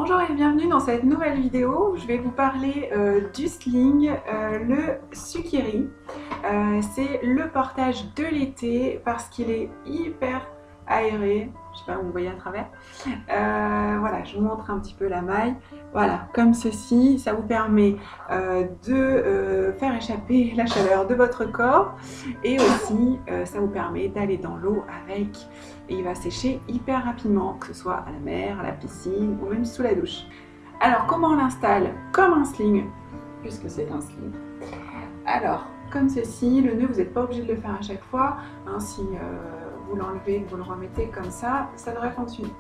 Bonjour et bienvenue dans cette nouvelle vidéo où je vais vous parler du sling, le Sukiri. C'est le portage de l'été parce qu'il est hyper aéré. Je sais pas, vous voyez à travers. Voilà, je vous montre un petit peu la maille. Voilà, comme ceci, ça vous permet de faire échapper la chaleur de votre corps et aussi ça vous permet d'aller dans l'eau avec. Et il va sécher hyper rapidement, que ce soit à la mer, à la piscine ou même sous la douche. Alors, comment on l'installe? Comme un sling, puisque c'est un sling. Alors, comme ceci, le nœud, vous n'êtes pas obligé de le faire à chaque fois. Hein, si vous l'enlevez, vous le remettez comme ça devrait fonctionner.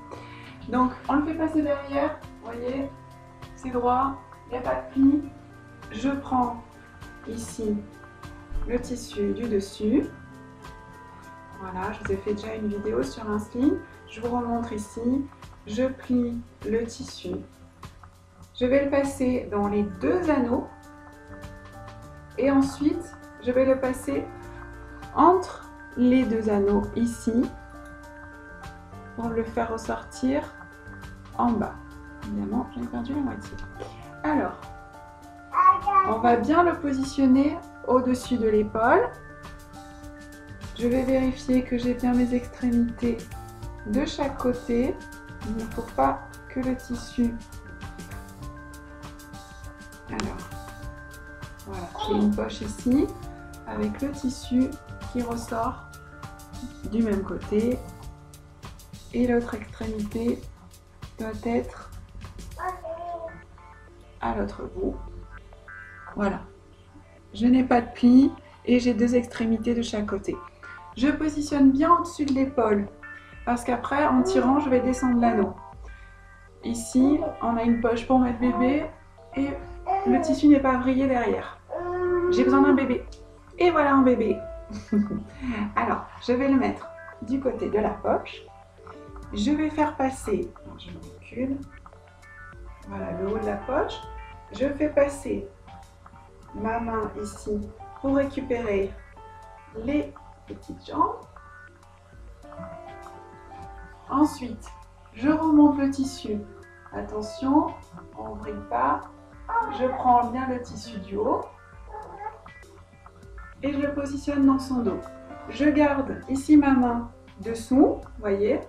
Donc, on le fait passer derrière, vous voyez, c'est droit, il n'y a pas de pli. Je prends ici le tissu du dessus. Voilà, je vous ai fait déjà une vidéo sur un sling. Je vous remontre ici. Je plie le tissu. Je vais le passer dans les deux anneaux. Et ensuite, je vais le passer entre les deux anneaux ici pour le faire ressortir en bas. Évidemment, j'ai perdu la moitié. Alors, on va bien le positionner au-dessus de l'épaule. Je vais vérifier que j'ai bien mes extrémités de chaque côté. Il ne faut pas que le tissu... Alors, voilà, j'ai une poche ici avec le tissu qui ressort du même côté. Et l'autre extrémité doit être à l'autre bout. Voilà. Je n'ai pas de pli et j'ai deux extrémités de chaque côté. Je positionne bien au-dessus de l'épaule parce qu'après, en tirant, je vais descendre l'anneau. Ici, on a une poche pour mettre bébé et le tissu n'est pas vrillé derrière. J'ai besoin d'un bébé. Et voilà un bébé. Alors, je vais le mettre du côté de la poche. Je vais faire passer, je recule, voilà le haut de la poche. Je fais passer ma main ici pour récupérer les petites jambes. Ensuite, je remonte le tissu. Attention, on ne vrille pas. Je prends bien le tissu du haut et je le positionne dans son dos. Je garde ici ma main dessous, vous voyez.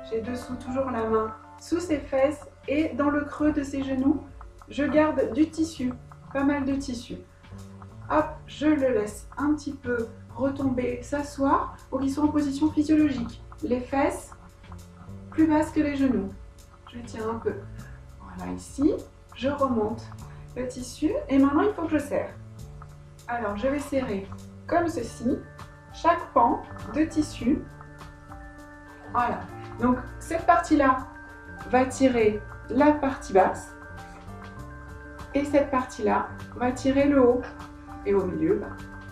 J'ai dessous toujours la main sous ses fesses et dans le creux de ses genoux, je garde du tissu, pas mal de tissu. Hop, je le laisse un petit peu retomber, s'asseoir pour qu'il soit en position physiologique. Les fesses plus basses que les genoux. Je tiens un peu. Voilà, ici, je remonte le tissu et maintenant il faut que je serre. Alors, je vais serrer comme ceci, chaque pan de tissu. Voilà. Donc, cette partie-là va tirer la partie basse et cette partie-là va tirer le haut. Et au milieu,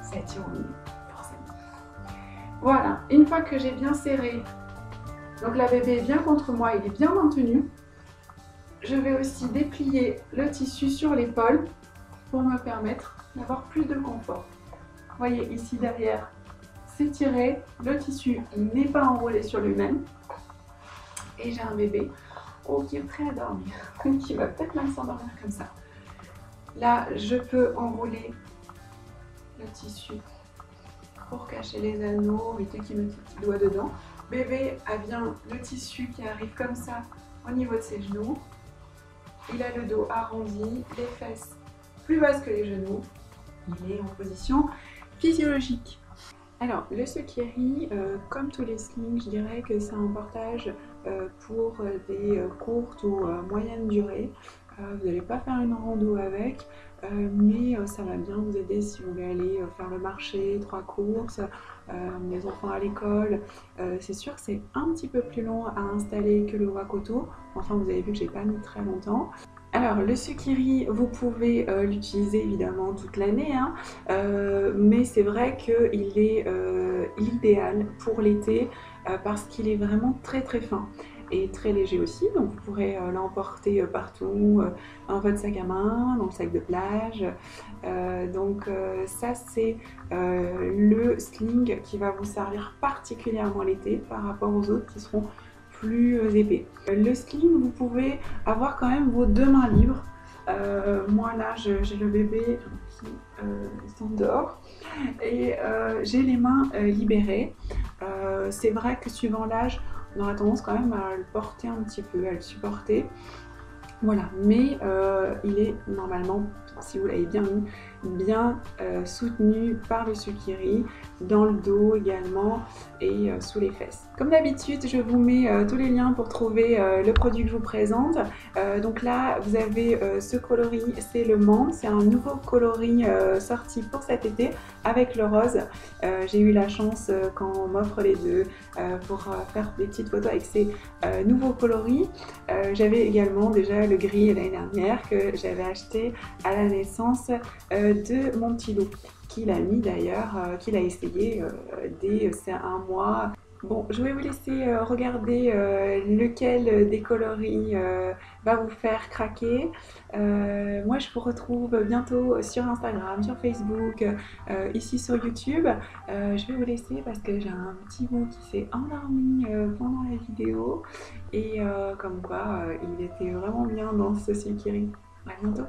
ça tire au milieu, forcément. Voilà, une fois que j'ai bien serré, donc la bébé est bien contre moi, il est bien maintenu, je vais aussi déplier le tissu sur l'épaule pour me permettre d'avoir plus de confort. Vous voyez ici derrière, c'est tiré, le tissu n'est pas enroulé sur lui-même. Et j'ai un bébé qui est prêt à dormir, qui va peut-être même s'endormir comme ça. Là, je peux enrouler le tissu pour cacher les anneaux, éviter qu'il mette le petit doigt dedans. Bébé a bien le tissu qui arrive comme ça au niveau de ses genoux. Il a le dos arrondi, les fesses plus basses que les genoux. Il est en position physiologique. Alors, le Sukiri, comme tous les slings, je dirais que c'est un portage pour des courtes ou moyennes durées. Vous n'allez pas faire une rando avec, mais ça va bien vous aider si vous voulez aller faire le marché, 3 courses, les enfants à l'école. C'est sûr que c'est un petit peu plus long à installer que le Wakoto. Enfin, vous avez vu que j'ai pas mis très longtemps. Alors, le Sukiri, vous pouvez l'utiliser évidemment toute l'année, hein, mais c'est vrai qu'il est idéal pour l'été parce qu'il est vraiment très très fin et très léger aussi, donc vous pourrez l'emporter partout, dans votre sac à main, dans le sac de plage. Ça c'est le sling qui va vous servir particulièrement l'été par rapport aux autres qui seront plus épais. Le sling, vous pouvez avoir quand même vos 2 mains libres. Moi là j'ai le bébé qui s'endort et j'ai les mains libérées. C'est vrai que suivant l'âge, on aura tendance quand même à le porter un petit peu, à le supporter. Voilà, mais il est normalement, si vous l'avez bien mis, bien soutenu par le Sukiri, dans le dos également et sous les fesses. Comme d'habitude, je vous mets tous les liens pour trouver le produit que je vous présente. Donc là, vous avez ce coloris, c'est le menthe, c'est un nouveau coloris sorti pour cet été avec le rose. J'ai eu la chance quand on m'offre les deux pour faire des petites photos avec ces nouveaux coloris. J'avais également déjà le gris l'année dernière que j'avais acheté à la naissance de mon petit loup, qu'il a mis d'ailleurs, qu'il a essayé dès c'est un mois. Bon, je vais vous laisser regarder lequel des coloris va vous faire craquer. Moi, je vous retrouve bientôt sur Instagram, sur Facebook, ici sur YouTube. Je vais vous laisser parce que j'ai un petit bout qui s'est endormi pendant la vidéo et comme quoi il était vraiment bien dans ce Sukiri. À bientôt!